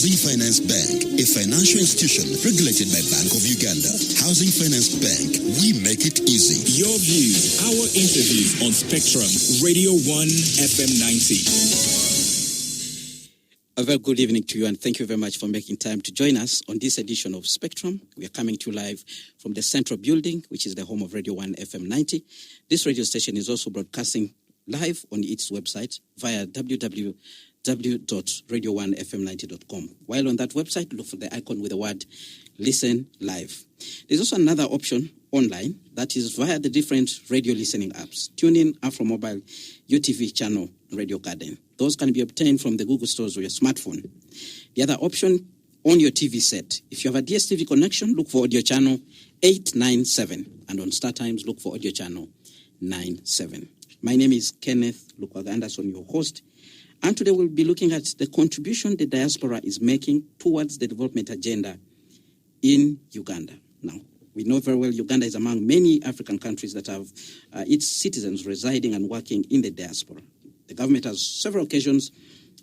Housing Finance Bank, a financial institution regulated by Bank of Uganda. Housing Finance Bank, we make it easy. Your views, our interviews on Spectrum, Radio 1 FM 90. A very good evening to you, and thank you very much for making time to join us on this edition of Spectrum. We are coming to you live from the Central Building, which is the home of Radio 1 FM 90. This radio station is also broadcasting live on its website via www.radio1fm90.com. While on that website, look for the icon with the word Listen Live. There's also another option online that is via the different radio listening apps. TuneIn, AfroMobile, UTV channel, Radio Garden. Those can be obtained from the Google stores or your smartphone. The other option on your TV set. If you have a DSTV connection, look for audio channel 897. And on StarTimes, look for audio channel 97. My name is Kenneth Lukwaga-Anderson, your host. And today we'll be looking at the contribution the diaspora is making towards the development agenda in Uganda. Now, we know very well Uganda is among many African countries that have its citizens residing and working in the diaspora. The government has several occasions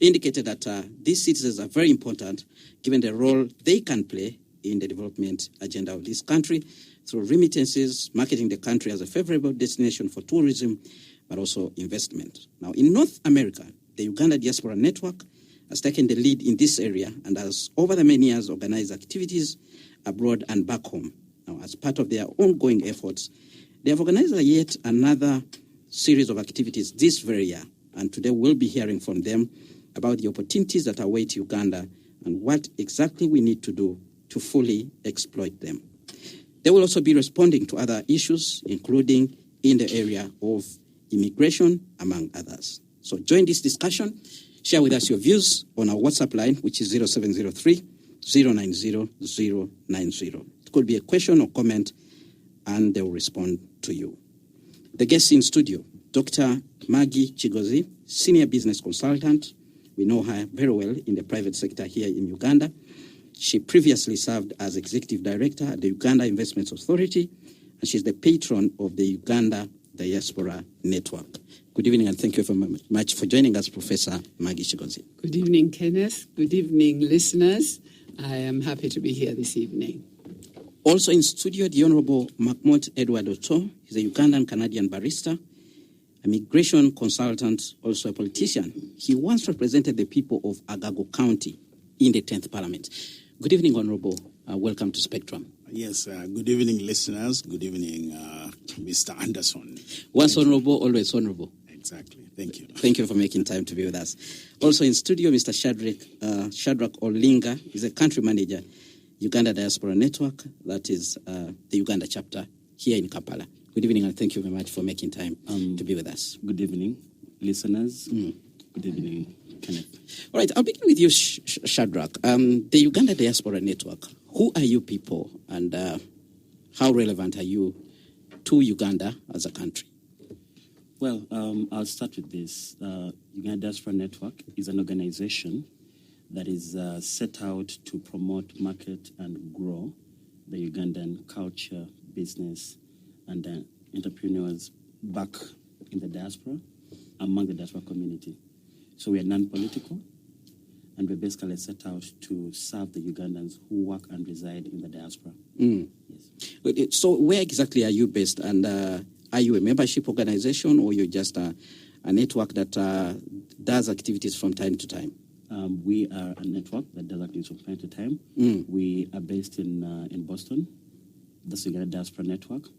indicated that these citizens are very important given the role they can play in the development agenda of this country through remittances, marketing the country as a favorable destination for tourism, but also investment. Now, in North America, the Uganda Diaspora Network has taken the lead in this area and has, over the many years, organized activities abroad and back home. Now, as part of their ongoing efforts, they have organized yet another series of activities this very year. And today we'll be hearing from them about the opportunities that await Uganda and what exactly we need to do to fully exploit them. They will also be responding to other issues, including in the area of immigration, among others. So join this discussion. Share with us your views on our WhatsApp line, which is 0703 090 090. It could be a question or comment, and they will respond to you. The guests in studio, Dr. Maggie Chigozi, Senior Business Consultant. We know her very well in the private sector here in Uganda. She previously served as Executive Director at the Uganda Investments Authority, and she's the patron of the Uganda Diaspora Network. Good evening, and thank you very much for joining us, Professor Maggie Chigozi. Good evening, Kenneth. Good evening, listeners. I am happy to be here this evening. Also in studio, the Honorable Mahmoud Edward Otto. He's a Ugandan-Canadian barrister, a migration consultant, also a politician. He once represented the people of Agago County in the 10th Parliament. Good evening, Honorable. Welcome to Spectrum. Yes, good evening, listeners. Good evening, Mr. Anderson. Once honorable, always honorable. Exactly. Thank you. Thank you for making time to be with us. Also in studio, Mr. Shadrack Olinga is a country manager, Uganda Diaspora Network, that is the Uganda chapter here in Kampala. Good evening, and thank you very much for making time to be with us. Good evening, listeners. Good evening, Kenneth. All right, I'll begin with you, Shadrack. The Uganda Diaspora Network, who are you people, and how relevant are you to Uganda as a country? Well, I'll start with this. Uganda Diaspora Network is an organization that is set out to promote, market, and grow the Ugandan culture, business, and entrepreneurs back in the diaspora, among the diaspora community. So we are non-political, and we basically set out to serve the Ugandans who work and reside in the diaspora. Yes. So where exactly are you based, and are you a membership organization, or you're just a network that does activities from time to time? We are a network that does activities from time to time. We are based in Boston. That's the Uganda Diaspora Network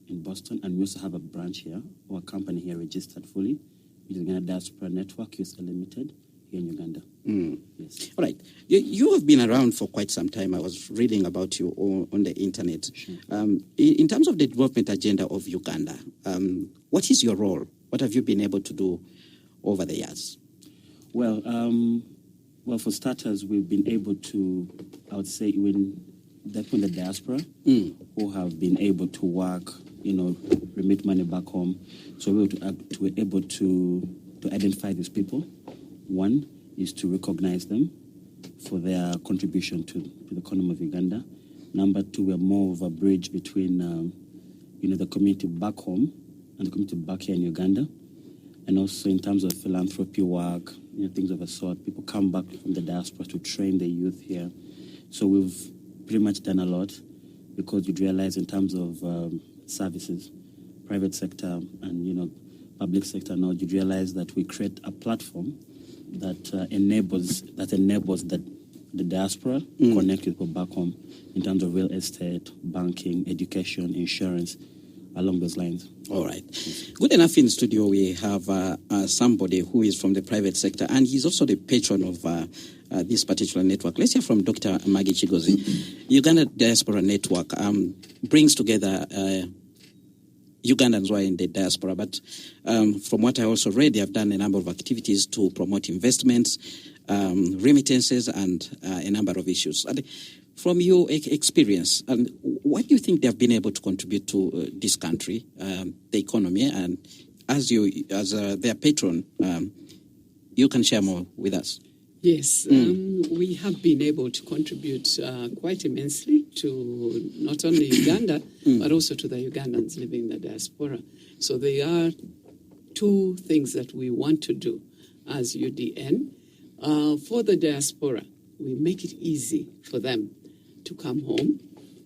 in Boston, and we also have a branch here, or a company here registered fully, which is Uganda Diaspora Network USA Limited here in Uganda. Yes. All right. You have been around for quite some time. I was reading about you on the internet. Sure. In terms of the development agenda of Uganda, what is your role? What have you been able to do over the years? Well, for starters, we've been able to, I would say, even in the diaspora, who have been able to work, remit money back home. So we're able to identify these people. One is to recognize them for their contribution to the economy of Uganda. Number two, we're more of a bridge between, the community back home and the community back here in Uganda. and also in terms of philanthropy work, things of a sort. People come back from the diaspora to train the youth here. So we've pretty much done a lot, because you'd realize in terms of services, private sector and public sector now, you'd realize that we create a platform that enables the diaspora connect with people back home in terms of real estate, banking, education, insurance, along those lines. All right. Good enough in studio, we have somebody who is from the private sector, and he's also the patron of this particular network. Let's hear from Dr. Maggie Chigozi. Uganda Diaspora Network brings together Ugandans who are in the diaspora, but from what I also read, they have done a number of activities to promote investments, remittances, and a number of issues. And from your experience, what do you think they have been able to contribute to this country, the economy, and as their patron, you can share more with us. Yes, we have been able to contribute quite immensely to not only Uganda, but also to the Ugandans living in the diaspora. So there are two things that we want to do as UDN. For the diaspora, we make it easy for them to come home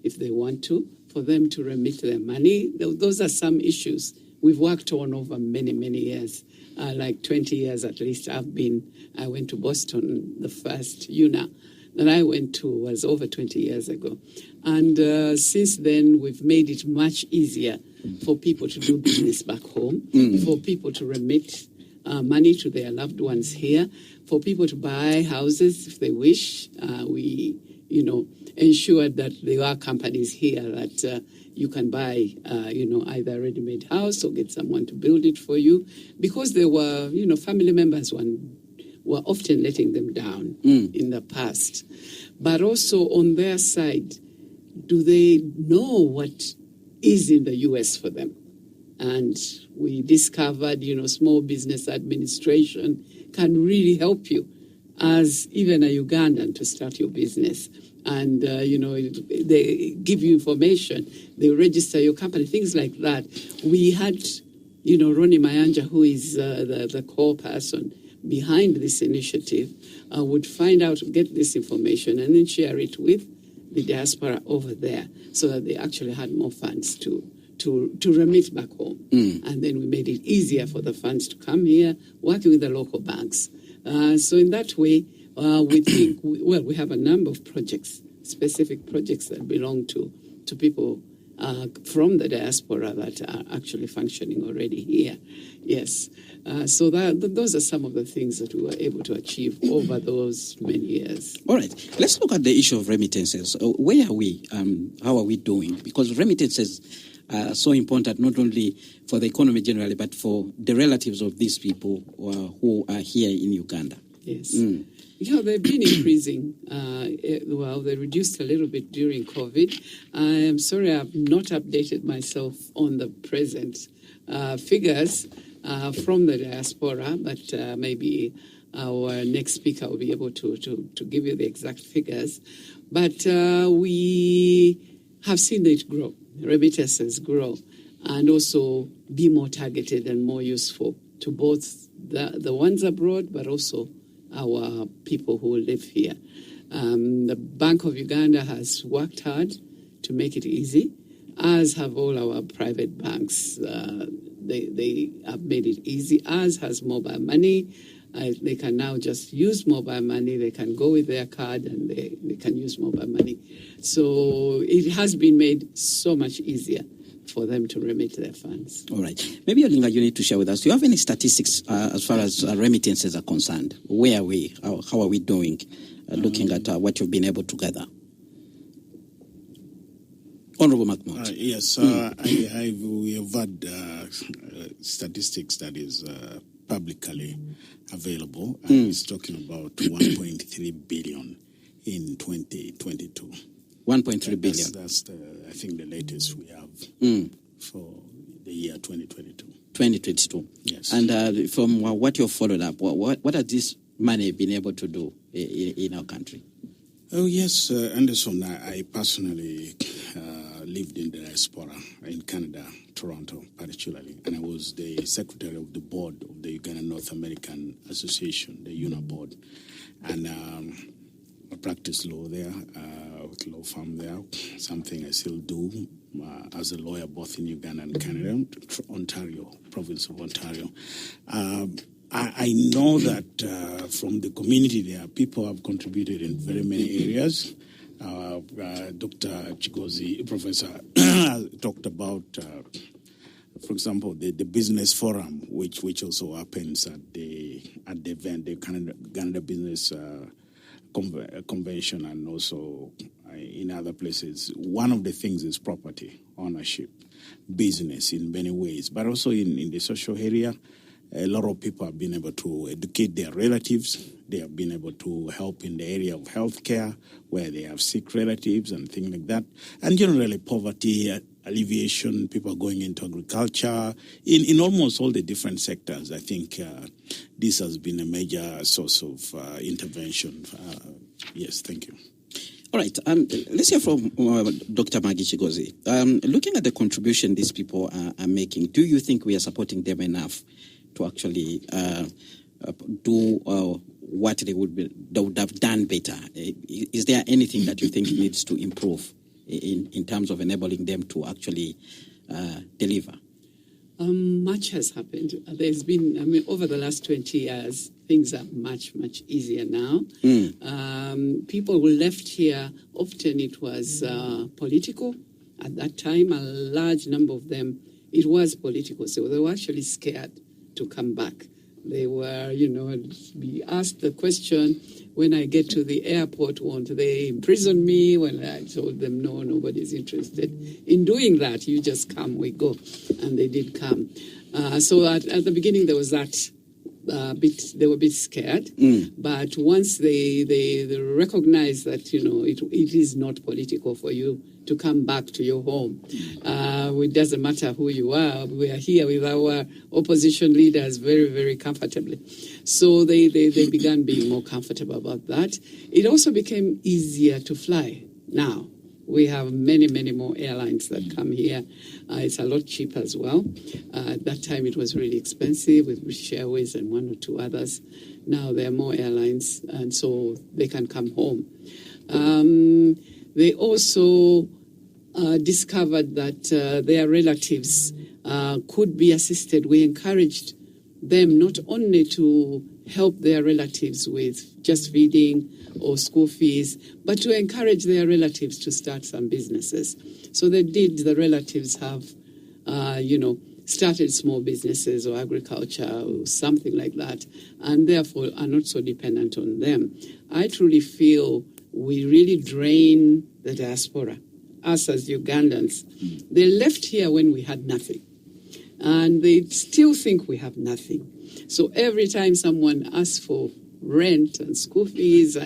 if they want to, for them to remit their money. Those are some issues we've worked on over many, many years. Like 20 years at least. I went to Boston, the first UNA that I went to was over 20 years ago. And since then, we've made it much easier for people to do business back home, for people to remit money to their loved ones here, for people to buy houses if they wish. We, ensured that there are companies here that you can buy, either a ready-made house or get someone to build it for you, because there were, family members were often letting them down in the past. But also on their side, do they know what is in the U.S. for them? And we discovered, Small Business Administration can really help you as even a Ugandan to start your business. And, they give you information, they register your company, things like that. We had, Ronnie Mayanja, who is the core person behind this initiative, would find out, get this information, and then share it with the diaspora over there, so that they actually had more funds to remit back home. And then we made it easier for the funds to come here, working with the local banks. So in that way, we think, we have a number of projects, specific projects that belong to people from the diaspora that are actually functioning already here. Yes. So those are some of the things that we were able to achieve over those many years. All right. Let's look at the issue of remittances. Where are we? How are we doing? Because remittances are so important, not only for the economy generally, but for the relatives of these people who are here in Uganda. Yes. Yeah, they've been increasing. They reduced a little bit during COVID. I am sorry I've not updated myself on the present figures from the diaspora, but maybe our next speaker will be able to give you the exact figures. But we have seen it grow, remittances grow, and also be more targeted and more useful to both the ones abroad, but also our people who live here. The Bank of Uganda has worked hard to make it easy, as have all our private banks. They have made it easy, as has mobile money. They can now just use mobile money. They can go with their card and they can use mobile money. So it has been made so much easier for them to remit their funds. All right. Maybe, Olinga, you need to share with us. Do you have any statistics as far as remittances are concerned? Where are we? How are we doing, looking at what you've been able to gather? Honorable McMahon. Yes, we have had statistics that is publicly available, and it's talking about 1.3 billion in 2022. 1.3 billion. That's I think the latest we have for the year 2022. 2022. Yes. And from what you've followed up, what has this money been able to do in our country? Oh, yes, Anderson, I personally lived in the diaspora in Canada, Toronto particularly, and I was the secretary of the board of the Uganda North American Association, the UNA board, and I practiced law there, with a law firm there, something I still do as a lawyer both in Uganda and Canada, Ontario, province of Ontario. I know that from the community there, people have contributed in very many areas. Dr. Chigozi, Professor, talked about, for example, the business forum, which also happens at the event, the Canada Business Convention, and also in other places. One of the things is property ownership, business in many ways, but also in the social area. A lot of people have been able to educate their relatives. They have been able to help in the area of healthcare, where they have sick relatives and things like that. And generally, poverty alleviation, people going into agriculture, in almost all the different sectors. I think this has been a major source of intervention. Yes, thank you. All right. Let's hear from Dr. Maggie Chigozi. Looking at the contribution these people are making, do you think we are supporting them enough to actually do what they would have done better? Is there anything that you think needs to improve in terms of enabling them to actually deliver? Much has happened. There's been, over the last 20 years, things are much, much easier now. People who left here, often it was political. At that time, a large number of them, it was political. So they were actually scared to come back. They were, be asked the question, when I get to the airport, won't they imprison me? When I told them, no, nobody's interested in doing that. You just come, we go. And they did come. So at the beginning, there was that they were a bit scared. But once they recognized that, it is not political for you to come back to your home. It doesn't matter who you are. We are here with our opposition leaders very, very comfortably. So they began being more comfortable about that. It also became easier to fly now. We have many, many more airlines that come here. It's a lot cheaper as well. At that time, it was really expensive with British Airways and one or two others. Now there are more airlines, and so they can come home. They also discovered that their relatives could be assisted. We encouraged them not only to help their relatives with just feeding or school fees, but to encourage their relatives to start some businesses. So the relatives have, started small businesses or agriculture or something like that, and therefore are not so dependent on them. I truly feel we really drain the diaspora, us as Ugandans. They left here when we had nothing, and they still think we have nothing. So every time someone asks for rent and school fees,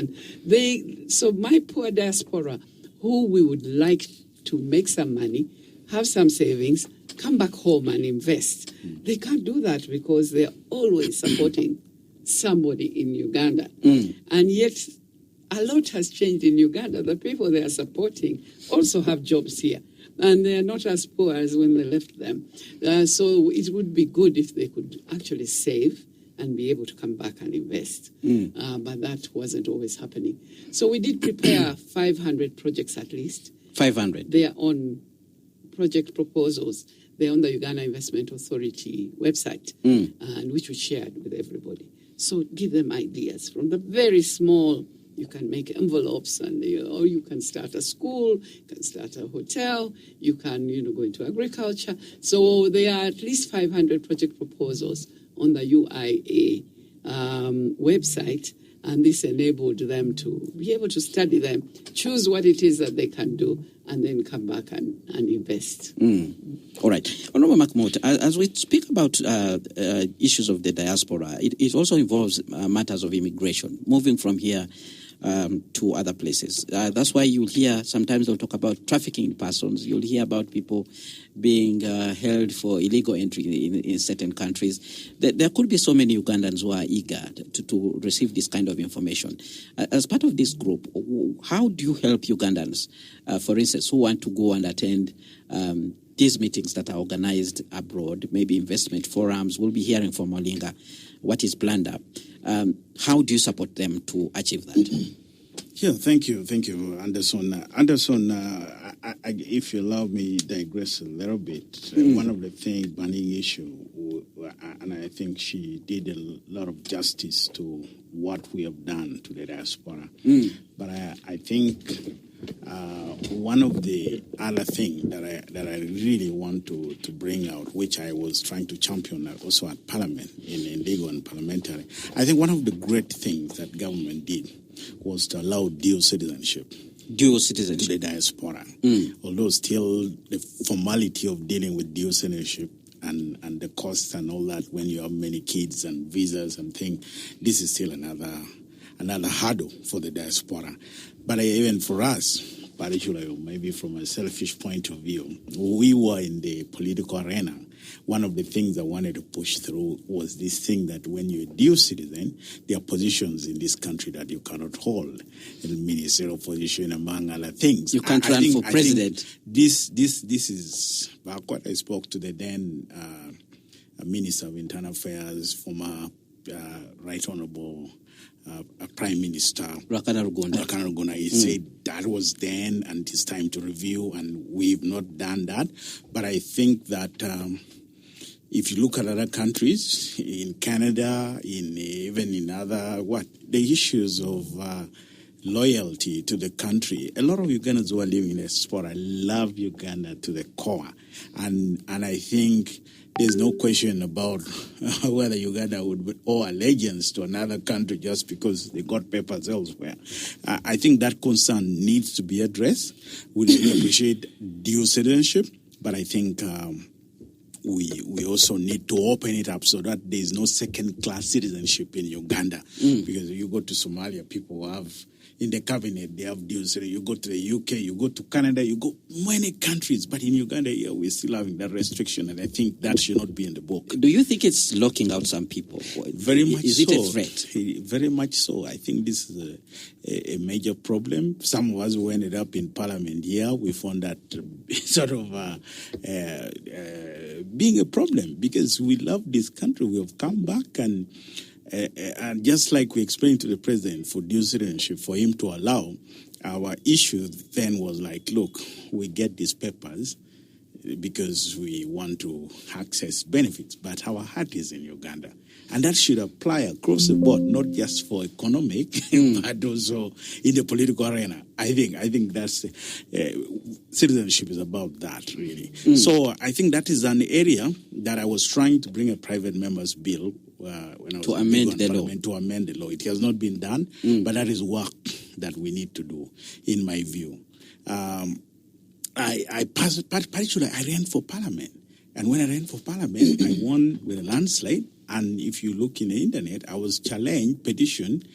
so my poor diaspora, who we would like to make some money, have some savings, come back home and invest. They can't do that because they're always supporting somebody in Uganda. And yet a lot has changed in Uganda. The people they are supporting also have jobs here, and they are not as poor as when they left them. So it would be good if they could actually save and be able to come back and invest. But that wasn't always happening. So we did prepare 500 projects at least. 500? They are on project proposals. They're on the Uganda Investment Authority website, and which we shared with everybody. So give them ideas from the very small. You can make envelopes, and or you can start a school, you can start a hotel, you can go into agriculture. So there are at least 500 project proposals on the UIA website, and this enabled them to be able to study them, choose what it is that they can do, and then come back and invest. All right. Honorable Makmut, as we speak about issues of the diaspora, it also involves matters of immigration, moving from here to other places. That's why you'll hear sometimes they'll talk about trafficking in persons. You'll hear about people being held for illegal entry in certain countries. There could be so many Ugandans who are eager to receive this kind of information. As part of this group, how do you help Ugandans, for instance, who want to go and attend these meetings that are organized abroad, maybe investment forums? We'll be hearing from Olinga what is planned up. How do you support them to achieve that? Yeah, thank you, Anderson. Anderson, if you allow me digress a little bit, one of the things, burning issue, and I think she did a lot of justice to what we have done to the diaspora. But I think one of the other things that I really want to bring out, which I was trying to champion also at Parliament, in legal and parliamentary, I think one of the great things that government did was to allow dual citizenship. Dual citizenship. To the diaspora. Although still the formality of dealing with dual citizenship and the costs and all that when you have many kids and visas and things, this is still another hurdle for the diaspora. But even for us, particularly maybe from a selfish point of view, we were in the political arena. One of the things I wanted to push through was this thing that when you're a dual citizen, there are positions in this country that you cannot hold, a ministerial position among other things. You can't run for president. This is what I spoke to the then Minister of Internal Affairs, former Right Honorable Prime Minister Rakana Rugunda. He said that was then, and it's time to review, and we've not done that. But I think that if you look at other countries, in Canada, even in other the issues of loyalty to the country. A lot of Ugandans who are living in the diaspora love Uganda to the core, and I think there's no question about whether Uganda would owe allegiance to another country just because they got papers elsewhere. I think that concern needs to be addressed. We really appreciate dual citizenship, but I think we also need to open it up so that there's no second-class citizenship in Uganda. Because you go to Somalia, people have in the cabinet, they have dual citizenship. You go to the UK, you go to Canada, you go many countries. But in Uganda, we're still having that restriction, and I think that should not be in the book. Do you think it's locking out some people? Very much so. Is it a threat? Very much so. I think this is a major problem. Some of us who ended up in Parliament here, we found that sort of being a problem because we love this country. We have come back and just like we explained to the president for dual citizenship, for him to allow, our issue then was like, look, we get these papers because we want to access benefits, but our heart is in Uganda. And that should apply across the board, not just for economic, but also in the political arena. I think that's citizenship is about that, really. So I think that is an area that I was trying to bring a private member's bill when I was to amend the law. To amend the law. It has not been done, but that is work that we need to do, in my view. Particularly, I ran for Parliament. And when I ran for Parliament, I won with a landslide. And if you look in the internet, I was challenged, petitioned,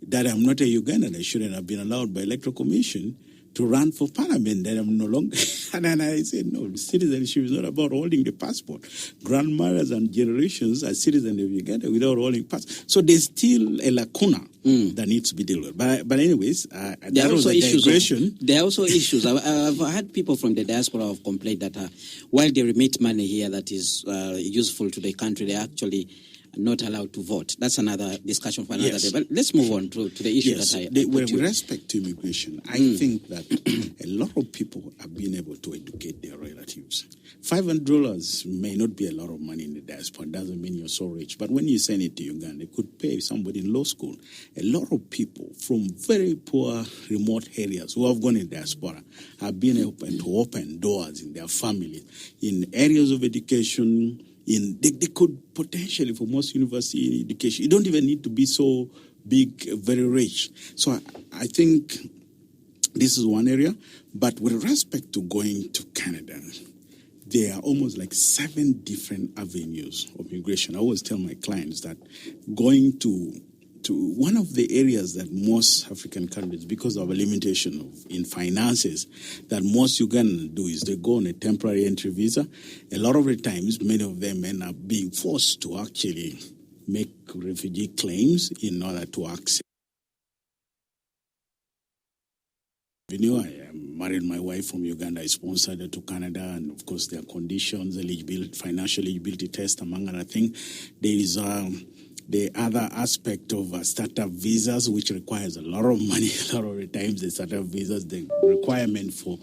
that I'm not a Ugandan. I shouldn't have been allowed by Electoral Commission to run for Parliament, that I'm no longer. And then I said, no, citizenship is not about holding the passport. Grandmothers and generations are citizens of Uganda without holding passport. So there's still a lacuna that needs to be dealt with. But anyways, there are also issues. There are also issues. I've had people from the diaspora have complained that while they remit money here that is useful to the country, they're actually not allowed to vote. That's another discussion for another day. But let's move on to the issue with respect to immigration, I think that a lot of people have been able to educate their relatives. $500 may not be a lot of money in the diaspora. It doesn't mean you're so rich. But when you send it to Uganda, it could pay somebody in law school. A lot of people from very poor, remote areas who have gone in diaspora have been able to open doors in their families, in areas of education. They could potentially, for most university education, you don't even need to be so big, very rich. So I think this is one area. But with respect to going to Canada, there are almost like 7 different avenues of immigration. I always tell my clients that going to one of the areas that most African countries, because of a limitation in finances, that most Ugandans do is they go on a temporary entry visa. A lot of the times, many of them end up being forced to actually make refugee claims in order to access. I married my wife from Uganda. I sponsored her to Canada, and of course, there are conditions, eligibility, financial eligibility test, among other things. There is the other aspect of startup visas, which requires a lot of money. A lot of the times, the startup visas, the requirement for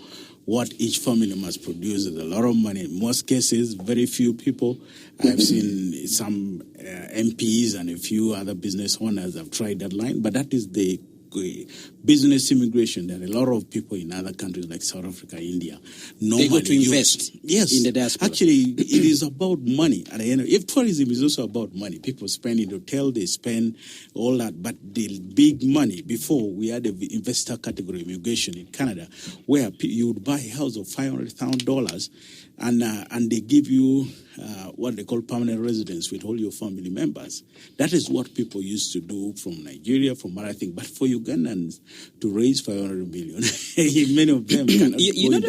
what each family must produce is a lot of money. In most cases, very few people. I've seen some MPs and a few other business owners have tried that line, but that is the business immigration. There are a lot of people in other countries like South Africa, India. They go to invest in the diaspora. Actually, it is about money. At the end, if tourism is also about money, people spend in hotel, they spend all that. But the big money, before we had the investor category immigration in Canada, where you would buy a house of $500,000 and they give you what they call permanent residence with all your family members. That is what people used to do from Nigeria, from other things. But for Ugandans to raise 500 million, many of them cannot go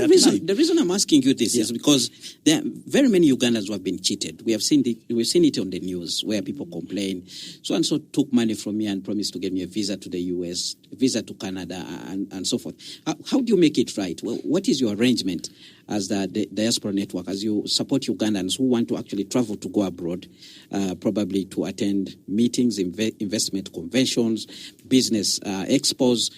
the reason I'm asking you this is because there are very many Ugandans who have been cheated. We've seen it on the news where people complain. So and so took money from me and promised to get me a visa to the US, a visa to Canada, and so forth. How do you make it right? Well, what is your arrangement as the diaspora network, as you support Ugandans who want to actually travel to go abroad, probably to attend meetings, investment conventions, business expos,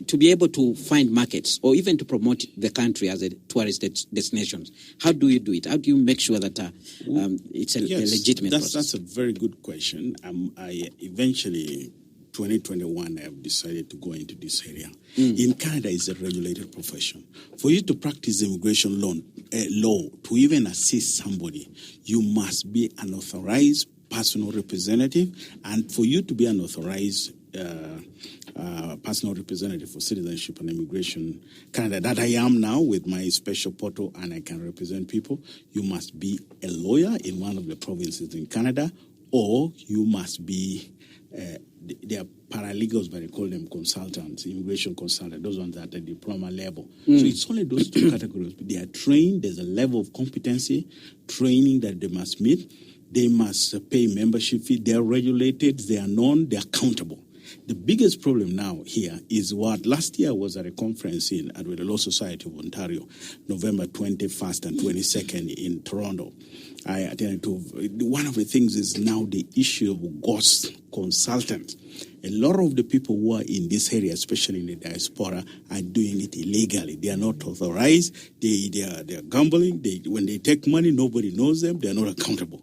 to be able to find markets or even to promote the country as a tourist destination? How do you do it? How do you make sure that it's a legitimate process? That's a very good question. I eventually, 2021, I have decided to go into this area. In Canada, it's a regulated profession. For you to practice immigration law, to even assist somebody, you must be an authorized personal representative. And for you to be an authorized personal representative for citizenship and immigration Canada, that I am now with my special portal and I can represent people, you must be a lawyer in one of the provinces in Canada, or you must be they are paralegals, but they call them consultants, immigration consultants, those ones at the diploma level. So it's only those two categories. They are trained, there's a level of competency, training that they must meet. They must pay membership fee, they are regulated, they are known, they are accountable. The biggest problem now here is what last year was at a conference with the Law Society of Ontario, November 21st and 22nd in Toronto. I attended to. One of the things is now the issue of ghost consultants. A lot of the people who are in this area, especially in the diaspora, are doing it illegally. They are not authorized. They are gambling. When they take money, nobody knows them. They are not accountable.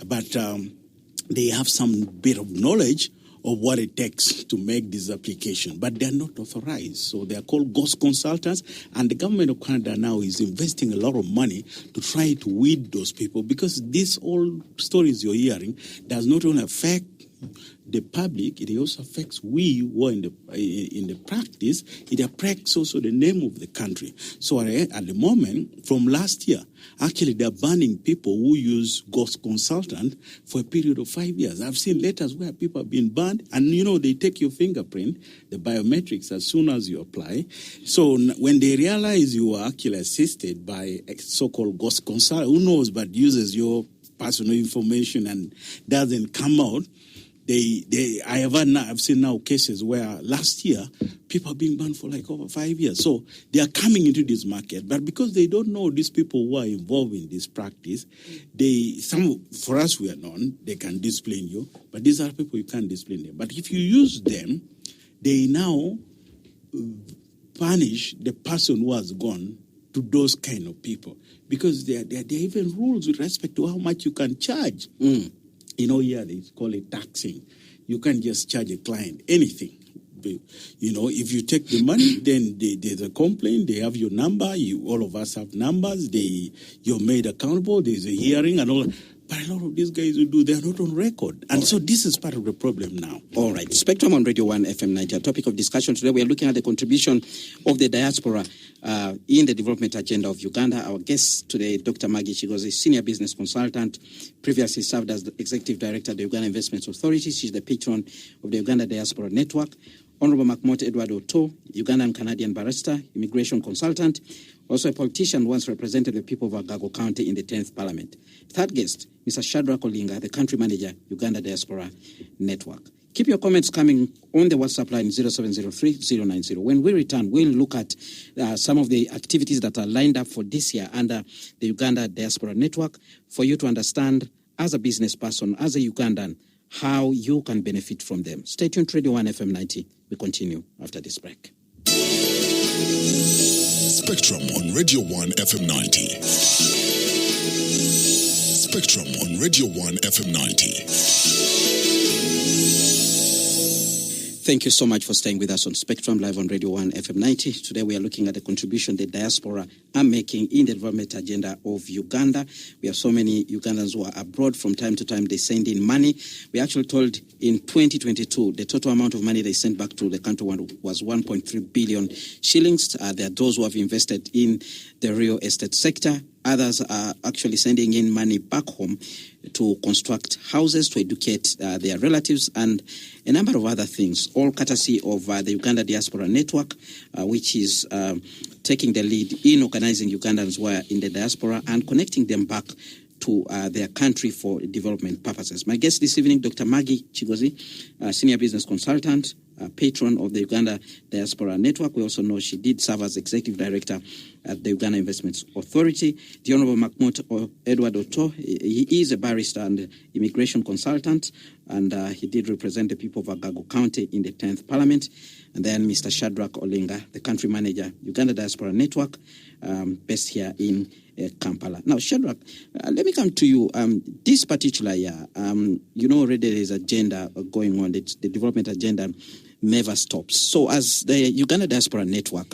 But they have some bit of knowledge of what it takes to make this application, but they are not authorized. So they are called ghost consultants, and the government of Canada now is investing a lot of money to try to weed those people, because these old stories you're hearing does not only affect the public, it also affects we who are in the practice. It affects also the name of the country. So at the moment, from last year, actually they're banning people who use ghost consultant for a period of 5 years. I've seen letters where people have been banned, and they take your fingerprint, the biometrics, as soon as you apply. So when they realize you are actually assisted by a so-called ghost consultant, who knows but uses your personal information and doesn't come out, I've seen now cases where last year people have been banned for like over 5 years. So they are coming into this market, but because they don't know these people who are involved in this practice, for us we are known, they can discipline you, but these are people you can't discipline them. But if you use them, they now punish the person who has gone to those kind of people, because there are even rules with respect to how much you can charge. Here they call it taxing. You can't just charge a client anything. If you take the money, then there's a complaint. They have your number. All of us have numbers. You're made accountable. There's a hearing and all. But a lot of these guys who do, they are not on record. And so this is part of the problem now. All right. Spectrum on Radio 1 FM 90. Our topic of discussion today, we are looking at the contribution of the diaspora in the development agenda of Uganda. Our guest today, Dr. Maggie Chigozi, Senior Business Consultant, previously served as the Executive Director of the Uganda Investments Authority. She's the patron of the Uganda Diaspora Network. Honorable Makmot Edward Otto, Ugandan-Canadian barrister, immigration consultant, also a politician, once represented the people of Agago County in the 10th Parliament. Third guest, Mr. Shadrach Olinga, the country manager, Uganda Diaspora Network. Keep your comments coming on the WhatsApp line 0703-090. When we return, we'll look at some of the activities that are lined up for this year under the Uganda Diaspora Network for you to understand as a business person, as a Ugandan, how you can benefit from them. Stay tuned to Radio 1 FM 90. We continue after this break. Spectrum on Radio 1 FM 90. Spectrum on Radio 1 FM 90. Thank you so much for staying with us on Spectrum Live on Radio 1 FM 90. Today we are looking at the contribution the diaspora are making in the development agenda of Uganda. We have so many Ugandans who are abroad. From time to time they send in money. We actually told in 2022 the total amount of money they sent back to the country was 1.3 billion shillings. There are those who have invested in the real estate sector. Others are actually sending in money back home to construct houses, to educate their relatives, and a number of other things, all courtesy of the Uganda Diaspora Network, which is taking the lead in organizing Ugandans who are in the diaspora and connecting them back to their country for development purposes. My guest this evening, Dr. Maggie Chigozi, Senior Business Consultant, patron of the Uganda Diaspora Network. We also know she did serve as Executive Director at the Uganda Investments Authority. The Honorable Makmot Edward Otto, he is a barrister and immigration consultant, and he did represent the people of Agago County in the 10th Parliament. And then Mr. Shadrach Olinga, the country manager, Uganda Diaspora Network, based here in Kampala. Now, Shadrach, let me come to you. This particular year, you know already there is agenda going on. The development agenda never stops. So as the Uganda Diaspora Network,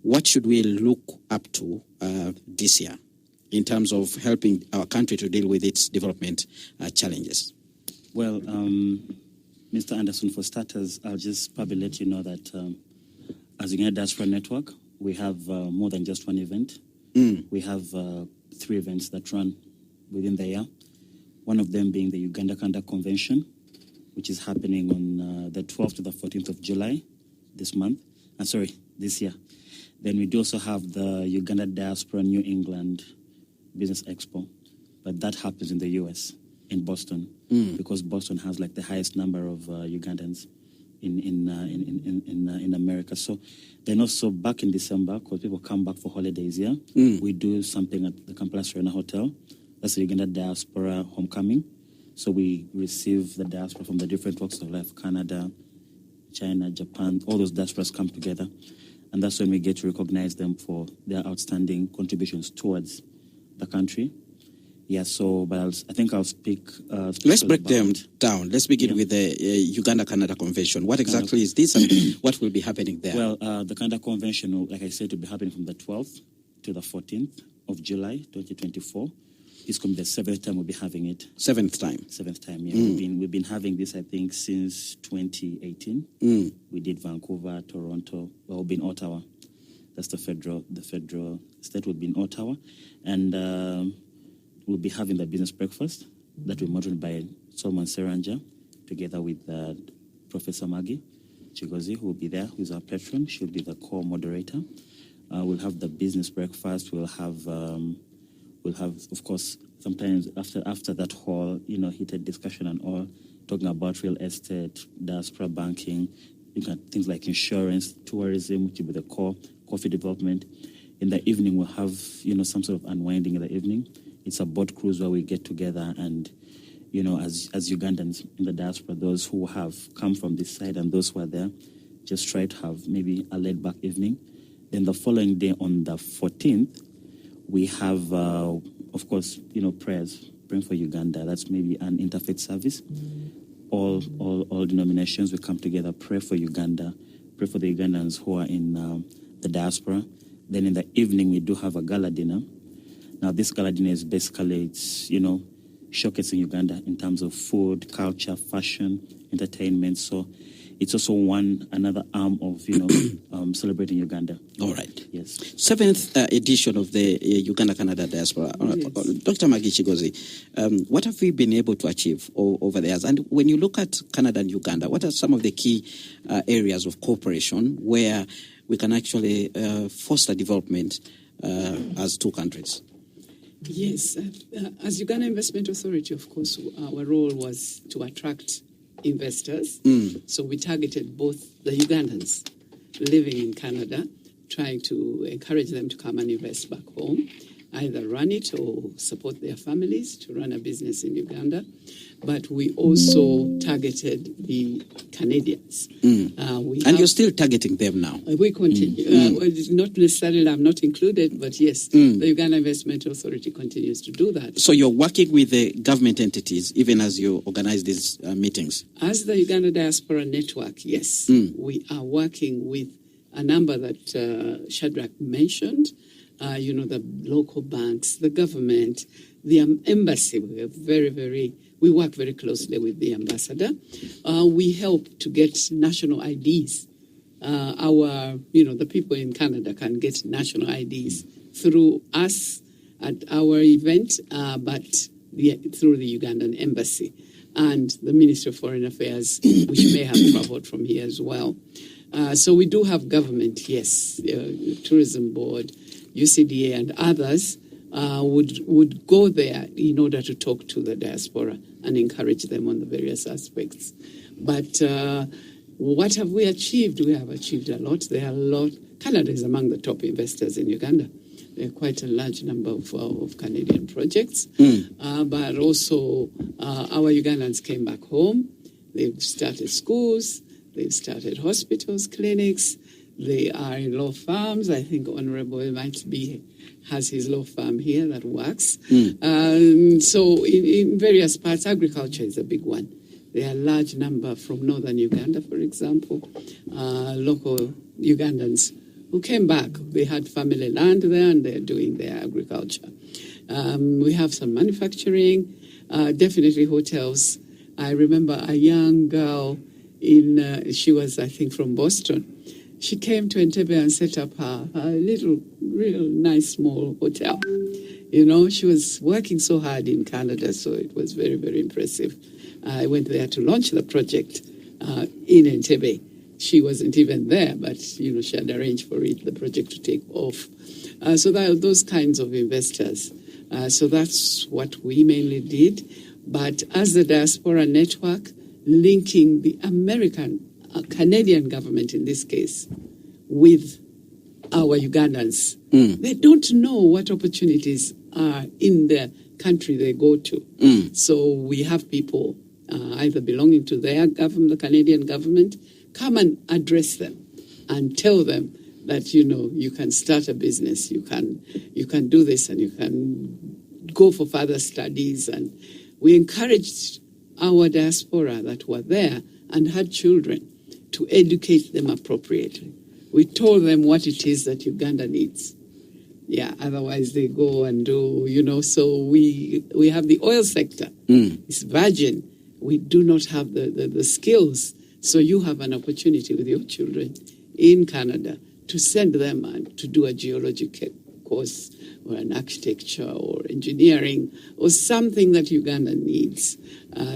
what should we look up to this year in terms of helping our country to deal with its development challenges? Well, Mr. Anderson, for starters, I'll just probably let you know that as Uganda Diaspora Network, we have more than just one event. We have 3 events that run within the year. One of them being the Uganda Kanda Convention, which is happening on the 12th to the 14th of July this year. Then we do also have the Uganda Diaspora New England Business Expo, but that happens in the U.S., in Boston, because Boston has like the highest number of Ugandans in America. So then also back in December, because people come back for holidays here, we do something at the Kampala Serena Hotel. That's the Uganda Diaspora Homecoming. So we receive the diaspora from the different walks of life, Canada, China, Japan, all those diasporas come together. And that's when we get to recognize them for their outstanding contributions towards the country. Yeah, so, but I think I'll speak. Let's break them down. Let's begin with the Uganda-Canada Convention. What exactly is this and what will be happening there? Well, the Canada Convention, like I said, will be happening from the 12th to the 14th of July, 2024. It's going to be the 7th time we'll be having it. 7th time? 7th time, yeah. We've been having this, I think, since 2018. We did Vancouver, Toronto, we'll be in Ottawa. That's the federal state will be in Ottawa. And we'll be having the business breakfast that will be moderated by Solomon Seranja, together with Professor Maggie Chigozi, who will be there, who's our patron. She'll be the co-moderator. We'll have the business breakfast. We'll have, of course, sometimes after that whole, heated discussion and all, talking about real estate, diaspora banking, things like insurance, tourism, which will be the core, coffee development. In the evening, we'll have, some sort of unwinding in the evening. It's a boat cruise where we get together and, as Ugandans in the diaspora, those who have come from this side and those who are there, just try to have maybe a laid-back evening. Then the following day, on the 14th, we have, of course, prayers, praying for Uganda. That's maybe an interfaith service. All denominations will come together, pray for Uganda, pray for the Ugandans who are in the diaspora. Then in the evening, we do have a gala dinner. Now, this gala dinner is basically, showcasing Uganda in terms of food, culture, fashion, entertainment. So it's also another arm of celebrating Uganda. All right. Yes. 7th edition of the Uganda-Canada Diaspora. Yes. Dr. Maggie Chigozi, what have we been able to achieve over the years? And when you look at Canada and Uganda, what are some of the key areas of cooperation where we can actually foster development as two countries? Yes. As Uganda Investment Authority, of course, our role was to attract investors. So we targeted both the Ugandans living in Canada, trying to encourage them to come and invest back home, either run it or support their families to run a business in Uganda. But we also targeted the Canadians. And you're still targeting them now? We continue. Well, not necessarily, I'm not included, but yes, the Uganda Investment Authority continues to do that. So you're working with the government entities even as you organize these meetings? As the Uganda Diaspora Network, yes, we are working with a number that Shadrach mentioned, the local banks, the government, the embassy. We work very closely with the ambassador. We help to get national IDs. The people in Canada can get national IDs through us at our event, but through the Ugandan embassy and the Ministry of Foreign Affairs, which may have traveled from here as well. So we do have government, yes, Tourism Board, UCDA, and others would go there in order to talk to the diaspora and encourage them on the various aspects. But what have we achieved? We have achieved a lot. There are a lot. Canada is among the top investors in Uganda. There are quite a large number of Canadian projects. But also our Ugandans came back home. They've started schools. They've started hospitals, clinics. They are in law firms. I think Honorable has his law firm here that works. So in various parts, agriculture is a big one. There are a large number from northern Uganda, for example, local Ugandans who came back. They had family land there and they're doing their agriculture. We have some manufacturing, definitely hotels. I remember a young girl she was, I think, from Boston. She came to Entebbe and set up her little, real nice, small hotel. She was working so hard in Canada, so it was very, very impressive. I went there to launch the project in Entebbe. She wasn't even there, but, she had arranged for the project to take off. So those kinds of investors. So that's what we mainly did. But as the Diaspora Network, linking the Canadian government in this case with our Ugandans. They don't know what opportunities are in the country they go to. So we have people either belonging to their government, the Canadian government, come and address them and tell them that, you can start a business, you can do this, and you can go for further studies. And we encouraged our diaspora that were there and had children to educate them appropriately. We told them what it is that Uganda needs. Yeah, otherwise they go and do, so we have the oil sector. It's virgin. We do not have the skills. So you have an opportunity with your children in Canada to send them to do a geological course or an architecture or engineering or something that Uganda needs.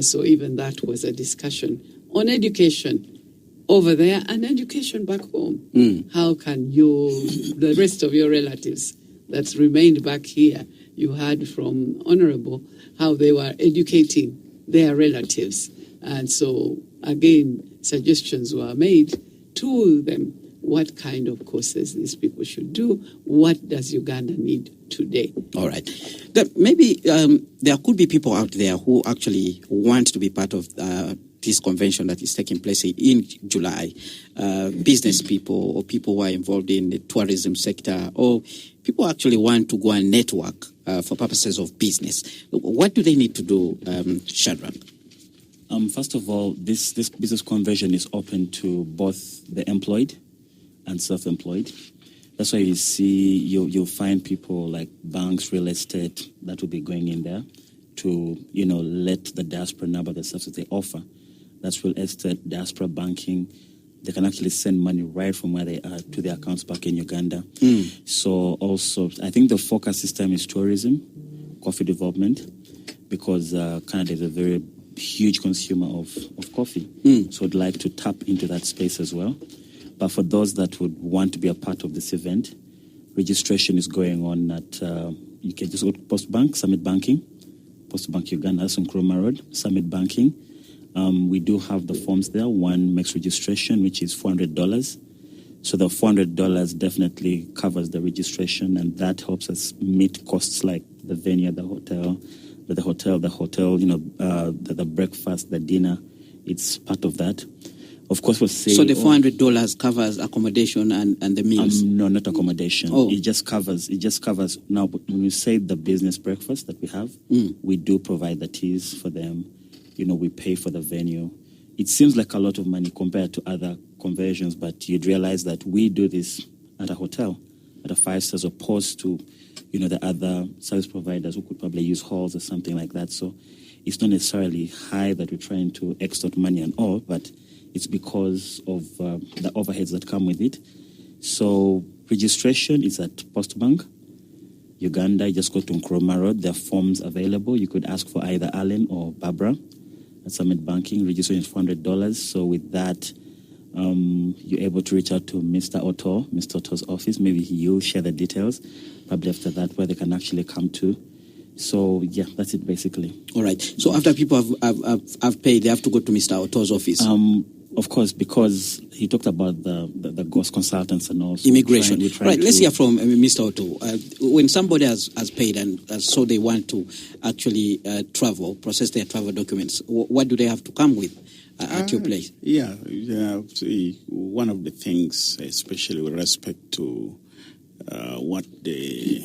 So even that was a discussion on education over there and education back home. How can the rest of your relatives that remained back here, you heard from Honorable how they were educating their relatives. And so, again, suggestions were made to them. What kind of courses these people should do? What does Uganda need today? All right. Maybe there could be people out there who actually want to be part of this convention that is taking place in July. Business people or people who are involved in the tourism sector, or people actually want to go and network for purposes of business. What do they need to do, Shadrach? First of all, this business convention is open to both the employed and self-employed. That's why you'll find people like banks, real estate, that will be going in there. to, let the diaspora know about the services they offer. That's real estate, diaspora banking. They can actually send money right from where they are to their accounts back in Uganda. So also, I think the focus system is tourism, coffee development, because Canada is a very huge consumer of coffee. So I'd like to tap into that space as well. But for those that would want to be a part of this event, registration is going on at, you can just go to Postbank, Summit Banking, Postbank Uganda, that's on Nkrumah Road, Summit Banking. We do have the forms there. One makes registration, which is $400. So the $400 definitely covers the registration, and that helps us meet costs like the venue, the hotel, the breakfast, the dinner. It's part of that. Of course, we'll say... So the $400 covers accommodation and the meals? No, not accommodation. Oh. It just covers. Now, when we say the business breakfast that we have, we do provide the teas for them. We pay for the venue. It seems like a lot of money compared to other conversions, but you'd realize that we do this at a hotel, at a 5-star, as opposed to, the other service providers who could probably use halls or something like that. So it's not necessarily high that we're trying to extort money and all, but it's because of the overheads that come with it. So registration is at Postbank Uganda. You just go to Nkrumah Road. There are forms available. You could ask for either Alan or Barbara at Summit Banking. Registration is $400. So with that, you're able to reach out to Mr. Otto's office. Maybe he'll share the details. Probably after that, where they can actually come to. So, yeah, that's it basically. All right. So after people have paid, they have to go to Mr. Otto's office? Of course, because he talked about the ghost consultants and also immigration. Right, let's hear from Mr. Otto. When somebody has paid and so they want to actually process their travel documents, what do they have to come with at your place? Yeah, see, one of the things, especially with respect to what the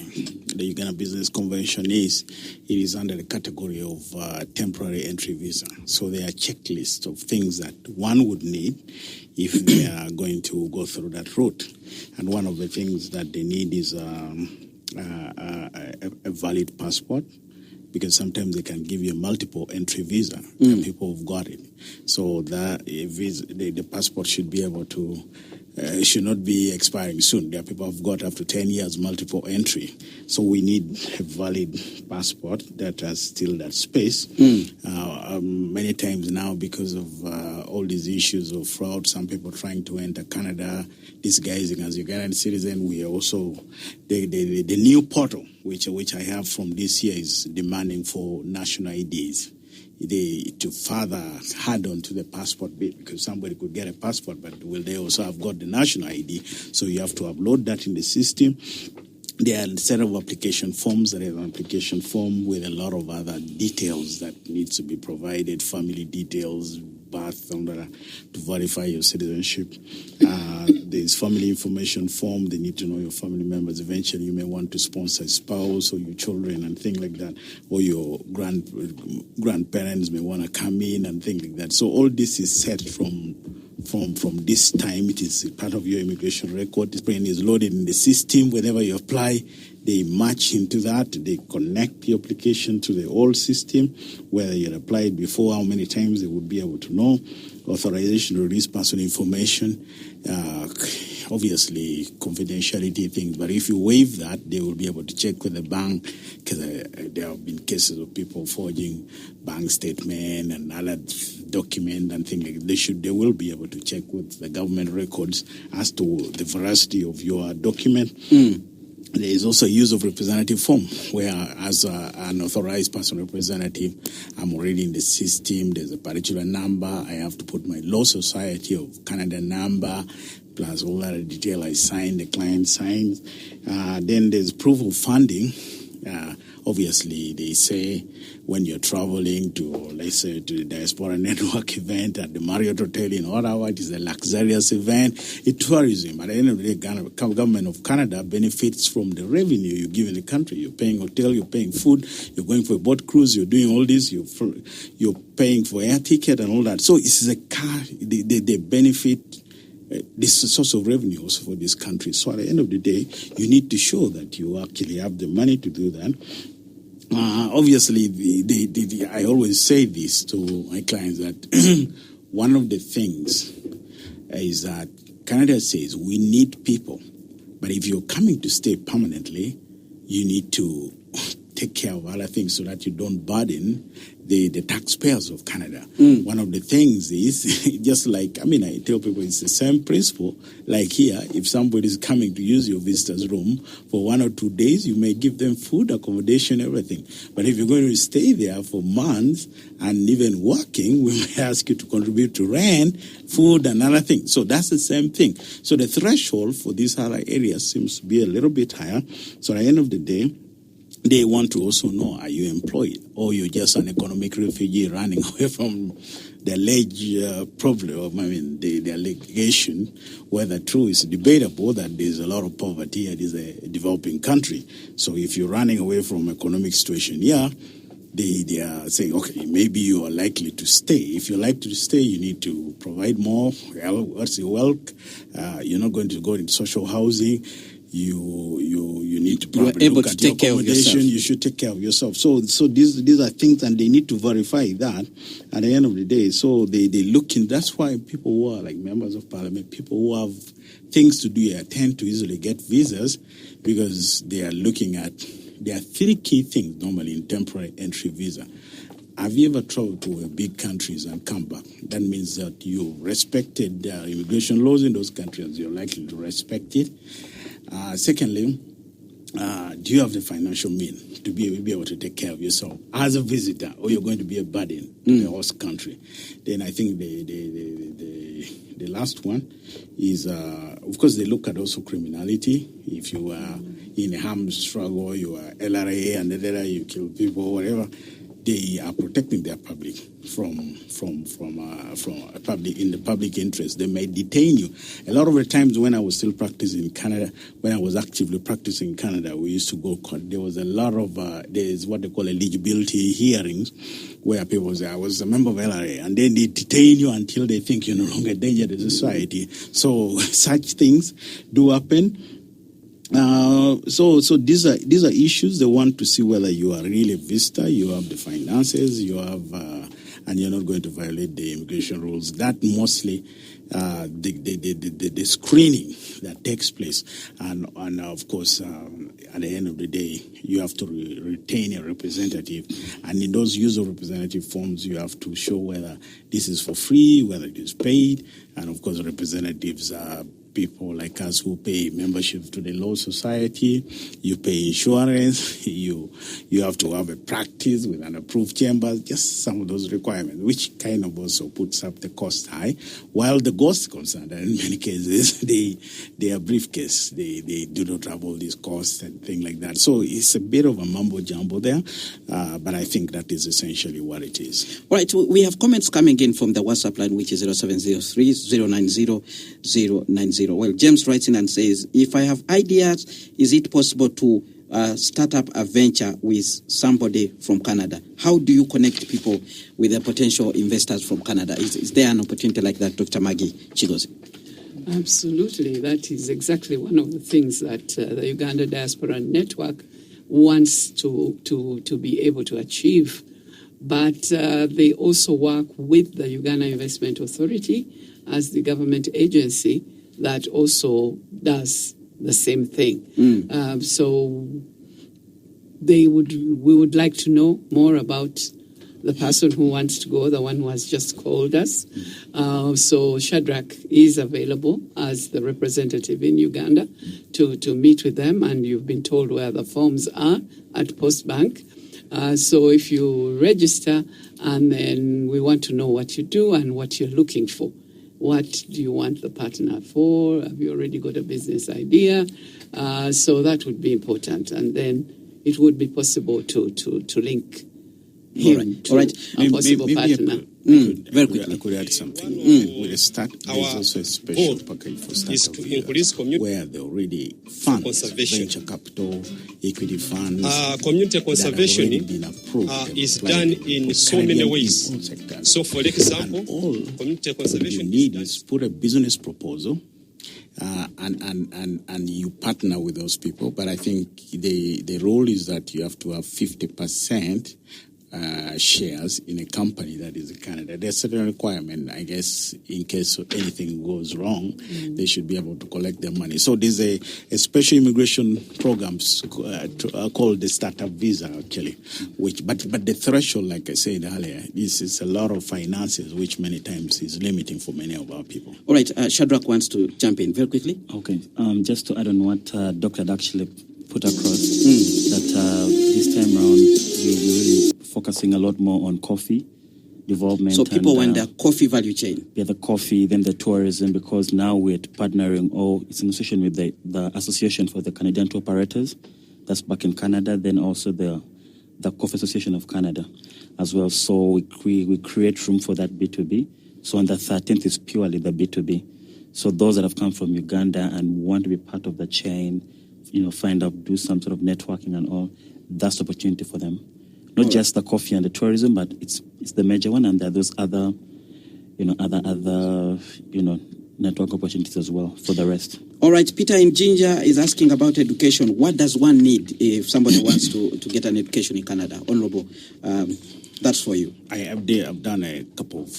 Uganda Business Convention is, it is under the category of temporary entry visa. So there are checklists of things that one would need if they are going to go through that route. And one of the things that they need is a valid passport, because sometimes they can give you a multiple entry visa and people have got it. So that the passport should be able to should not be expiring soon. There are people who have got up to 10 years multiple entry. So we need a valid passport that has still that space. Many times now, because of all these issues of fraud, some people trying to enter Canada, disguising as Ugandan citizen, we are also, the new portal, which I have from this year, is demanding for national IDs. To further add on to the passport bit, because somebody could get a passport, but will they also have got the national ID? So you have to upload that in the system. There are a set of application forms. There is an application form with a lot of other details that needs to be provided, family details, birth, to verify your citizenship. There's family information form. They need to know your family members. Eventually, you may want to sponsor a spouse or your children and things like that. Or your grandparents may want to come in and things like that. So all this is set from this time. It is part of your immigration record. This brain is loaded in the system. Whenever you apply, they match into that. They connect the application to the old system, whether you had applied before, how many times they would be able to know. Authorization to release personal information, obviously confidentiality things. But if you waive that, they will be able to check with the bank, because there have been cases of people forging bank statement and other document and things like that. They will be able to check with the government records as to the veracity of your document. There is also use of representative form, where as an authorized personal representative, I'm already in the system. There's a particular number. I have to put my Law Society of Canada number, plus all that detail I sign, the client signs. Then there's proof of funding. Obviously, they say when you're traveling to, let's say, to the Diaspora Network event at the Marriott Hotel in Ottawa, it is a luxurious event. It's tourism. At the end of the day, government of Canada benefits from the revenue you give in the country. You're paying hotel, you're paying food, you're going for a boat cruise, you're doing all this, you're paying for air ticket and all that. So it's a car, they benefit. This is a source of revenue also for this country. So at the end of the day, you need to show that you actually have the money to do that. Obviously, I always say this to my clients that one of the things is that Canada says we need people, but if you're coming to stay permanently, you need to take care of other things so that you don't burden the taxpayers of Canada. One of the things is just like, I tell people it's the same principle. Like here, if somebody is coming to use your visitor's room for 1 or 2 days, you may give them food, accommodation, everything. But if you're going to stay there for months and even working, we may ask you to contribute to rent, food, and other things. So that's the same thing. So the threshold for these other areas seems to be a little bit higher. So at the end of the day, they want to also know, are you employed or you're just an economic refugee running away from the alleged problem, the allegation, whether true is debatable, that there's a lot of poverty. It is a developing country. So if you're running away from economic situation, they are saying, okay, maybe you are likely to stay. If you're likely to stay, you need to provide more. Wealth? You're not going to go into social housing. You need to probably look at your accommodation. You should take care of yourself. So these are things, and they need to verify that at the end of the day. So they look in. That's why people who are like members of parliament, people who have things to do, tend to easily get visas, because they are looking at. There are 3 key things normally in temporary entry visa. Have you ever traveled to big countries and come back? That means that you respected the immigration laws in those countries. You're likely to respect it. Secondly, do you have the financial means to be able to take care of yourself as a visitor, or you're going to be a burden to the host country? Then I think the last one is, of course, they look at also criminality. If you are in a armed struggle, you are LRA and you kill people, whatever. They are protecting their public from public in the public interest. They may detain you. A lot of the times when I was still practicing in Canada, when I was actively practicing in Canada, we used to go. There was a lot of there's what they call eligibility hearings, where people say I was a member of LRA, and then they detain you until they think you're no longer a danger to society. So such things do happen. So these are issues. They want to see whether you are really a visitor, you have the finances, you have, and you're not going to violate the immigration rules. That mostly the screening that takes place, and of course at the end of the day, you have to retain a representative, and in those user representative forms, you have to show whether this is for free, whether it is paid, and of course representatives are people like us who pay membership to the Law Society. You pay insurance. You have to have a practice with an approved chamber. Just some of those requirements, which kind of also puts up the cost high. While the cost is concerned, in many cases, they are briefcase. They do not have all these costs and things like that. So it's a bit of a mumbo jumbo there, but I think that is essentially what it is. All right, we have comments coming in from the WhatsApp line, which is 0703 090 090. Well, James writes in and says, if I have ideas, is it possible to start up a venture with somebody from Canada? How do you connect people with the potential investors from Canada? Is there an opportunity like that, Dr. Maggie Chigozi? Absolutely. That is exactly one of the things that the Uganda Diaspora Network wants to be able to achieve. But they also work with the Uganda Investment Authority as the government agency that also does the same thing. So we would like to know more about the person who wants to go, the one who has just called us. So Shadrach is available as the representative in Uganda to meet with them, and you've been told where the forms are at Postbank. So if you register, and then we want to know what you do and what you're looking for. What do you want the partner for? Have you already got a business idea? So that would be important. And then it would be possible to link him to a possible partner. Very quickly. I could add something. With a start, there's also a special package for startup where they already funds, venture capital, equity funds. Community conservation is done in so many ways. So, for example, community conservation you need is put a business proposal. and you partner with those people. But I think the rule is that you have to have 50% shares in a company that is in Canada. There's a certain requirement, I guess, in case anything goes wrong, they should be able to collect their money. So there's a special immigration programs called the startup visa, actually, but the threshold, like I said earlier, is a lot of finances, which many times is limiting for many of our people. All right, Shadrach wants to jump in very quickly. Okay, just to add on what Dr. had actually put across, that this time around we're really focusing a lot more on coffee development. So people want the coffee value chain. Yeah, the coffee, then the tourism, because now we're partnering, it's in association with the Association for the Canadian Tour Operators, that's back in Canada, then also the Coffee Association of Canada as well. So we create room for that B2B. So on the 13th is purely the B2B. So those that have come from Uganda and want to be part of the chain, find out, do some sort of networking and all, that's the opportunity for them. Not just the coffee and the tourism, but it's the major one, and there are those other network opportunities as well for the rest. All right, Peter in Ginger is asking about education. What does one need if somebody wants to get an education in Canada? Honorable, that's for you. I've done a couple of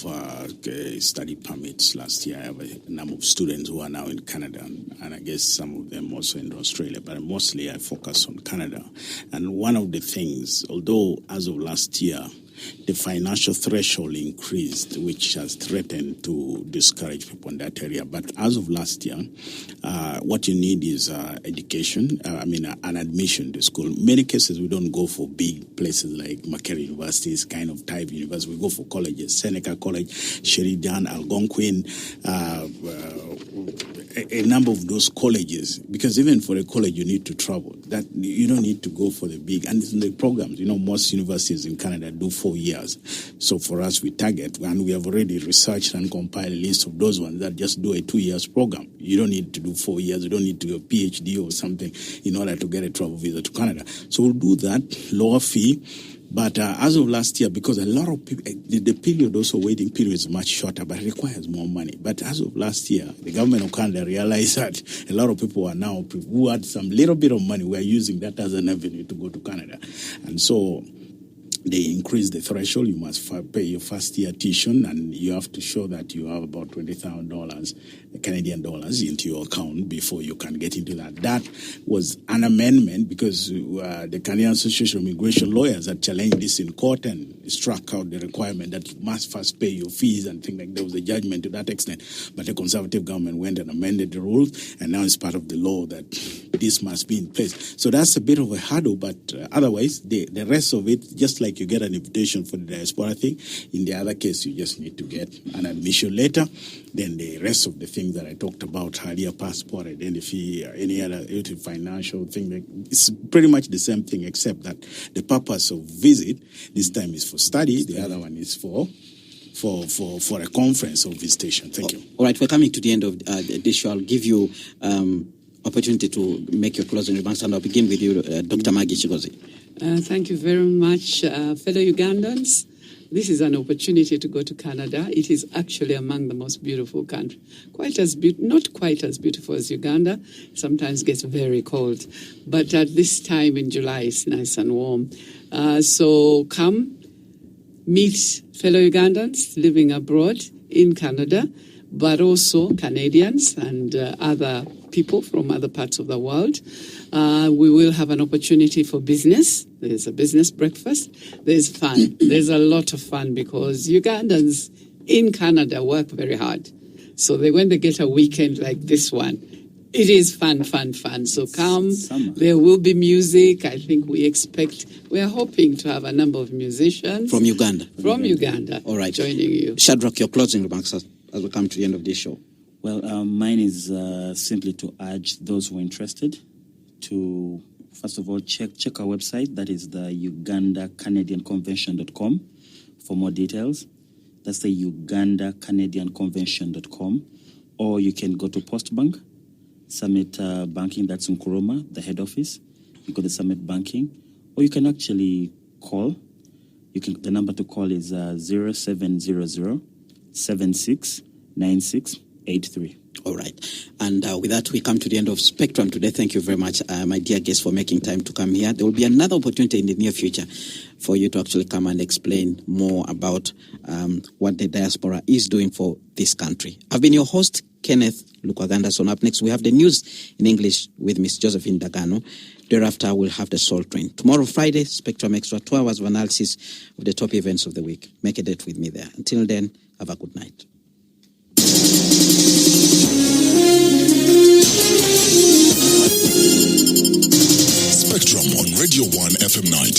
study permits last year. I have a number of students who are now in Canada, and I guess some of them also in Australia, but mostly I focus on Canada. And one of the things, although as of last year, the financial threshold increased, which has threatened to discourage people in that area. But as of last year, what you need is education, an admission to school. In many cases, we don't go for big places like Makerere University's kind of type university. We go for colleges, Seneca College, Sheridan, Algonquin, a number of those colleges, because even for a college, you need to travel. That you don't need to go for the big, and it's in the programs. Most universities in Canada do 4 years. So for us, we target, and we have already researched and compiled a list of those ones that just do a 2 years program. You don't need to do 4 years. You don't need to do a PhD or something in order to get a travel visa to Canada. So we'll do that, lower fee. But as of last year, because a lot of people, the period also waiting period is much shorter, but it requires more money. But as of last year, the government of Canada realized that a lot of people are now, who had some little bit of money, were using that as an avenue to go to Canada. And so they increased the threshold. You must pay your first year tuition, and you have to show that you have about $20,000 Canadian dollars into your account before you can get into that. That was an amendment because the Canadian Association of Immigration Lawyers had challenged this in court and struck out the requirement that you must first pay your fees and things like that. There was a judgment to that extent. But the Conservative government went and amended the rules, and now it's part of the law that this must be in place. So that's a bit of a hurdle, but otherwise, the rest of it, just like you get an invitation for the diaspora thing, in the other case, you just need to get an admission letter. Then the rest of the things that I talked about, earlier, passport, identity, any other financial thing, it's pretty much the same thing, except that the purpose of visit this time is for study. The other one is for a conference or visitation. Thank you. All right, we're coming to the end of this show. I'll give you opportunity to make your closing remarks, and I'll begin with you, Dr. Maggie Chigozi. Thank you very much, fellow Ugandans. This is an opportunity to go to Canada. It is actually among the most beautiful countries. Not quite as beautiful as Uganda. Sometimes gets very cold. But at this time in July, it's nice and warm. So come, meet fellow Ugandans living abroad in Canada, but also Canadians and other people from other parts of the world. We will have an opportunity for business. There's a business breakfast. There's fun. There's a lot of fun because Ugandans in Canada work very hard. So when they get a weekend like this one, it is fun. So come. Summer. There will be music. I think we are hoping to have a number of musicians. From Uganda. All right. Joining you. Shadrach, your closing remarks as we come to the end of this show. Well, mine is simply to urge those who are interested to, first of all, check our website. That is the UgandaCanadianConvention.com for more details. That's the UgandaCanadianConvention.com. Or you can go to Postbank, Summit Banking, that's in Nkuruma, the head office. You go to Summit Banking. Or you can actually call. The number to call is 0700 7696 83. All right. And with that, we come to the end of Spectrum today. Thank you very much, my dear guest, for making time to come here. There will be another opportunity in the near future for you to actually come and explain more about what the diaspora is doing for this country. I've been your host, Kenneth Lukwaganda. So up next, we have the news in English with Miss Josephine Dagano. Thereafter, we'll have the Soul Train. Tomorrow, Friday, Spectrum Extra, 2 hours of analysis of the top events of the week. Make a date with me there. Until then, have a good night. Spectrum on Radio 1 FM 90.